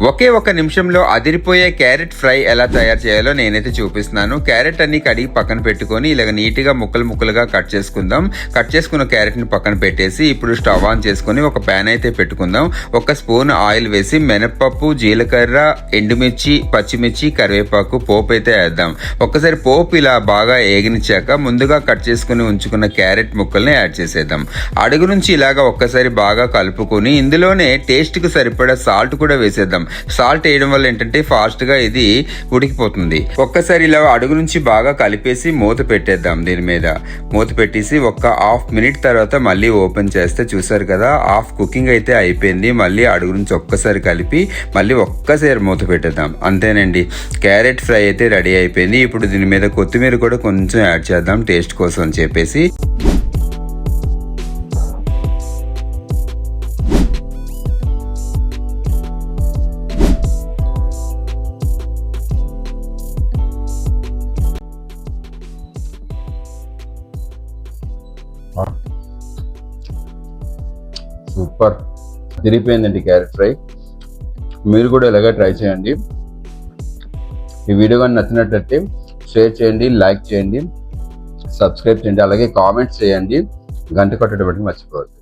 ఒకే ఒక నిమిషంలో అదిరిపోయే క్యారెట్ ఫ్రై ఎలా తయారు చేయాలో నేనైతే చూపిస్తున్నాను. క్యారెట్ అన్ని కడిగి పక్కన పెట్టుకొని ఇలాగ నీట్గా ముక్కలుగా కట్ చేసుకుందాం. కట్ చేసుకున్న క్యారెట్ ని పక్కన పెట్టేసి ఇప్పుడు స్టవ్ ఆన్ చేసుకుని ఒక ప్యాన్ అయితే పెట్టుకుందాం. ఒక స్పూన్ ఆయిల్ వేసి మినపప్పు, జీలకర్ర, ఎండుమిర్చి, పచ్చిమిర్చి, కరివేపాకు పోపు అయితే వేద్దాం. ఒక్కసారి పోపు ఇలా బాగా ఏగినిచ్చాక ముందుగా కట్ చేసుకుని ఉంచుకున్న క్యారెట్ ముక్కల్ని యాడ్ చేసేద్దాం. అడుగు నుంచి ఇలాగా ఒక్కసారి బాగా కలుపుకొని ఇందులోనే టేస్ట్ కు సరిపడా సాల్ట్ కూడా వేసేద్దాం. సాల్ట్ వేయడం వల్ల ఏంటంటే ఫాస్ట్ గా ఇది ఉడికిపోతుంది. ఒక్కసారి ఇలా అడుగు నుంచి బాగా కలిపేసి మూత పెట్టేద్దాం. దీని మీద మూత పెట్టేసి ఒక హాఫ్ మినిట్ తర్వాత మళ్ళీ ఓపెన్ చేస్తే చూసారు కదా, హాఫ్ కుకింగ్ అయితే అయిపోయింది. మళ్ళీ అడుగు నుంచి ఒక్కసారి కలిపి మళ్ళీ ఒక్కసారి మూత పెట్టేద్దాం. అంతేనండి, క్యారెట్ ఫ్రై అయితే రెడీ అయిపోయింది. ఇప్పుడు దీని మీద కొత్తిమీర కూడా కొంచెం యాడ్ చేద్దాం టేస్ట్ కోసం అని చెప్పేసి. సూపర్ తిరిగిపోయిందండి క్యారెట్ ఫ్రై. మీరు కూడా ఇలాగే ట్రై చేయండి. ఈ వీడియో కానీ నచ్చినట్లయితే షేర్ చేయండి, లైక్ చేయండి, సబ్స్క్రైబ్ చేయండి, అలాగే కామెంట్స్ చేయండి, గంట కొట్టడం మర్చిపోవద్దు.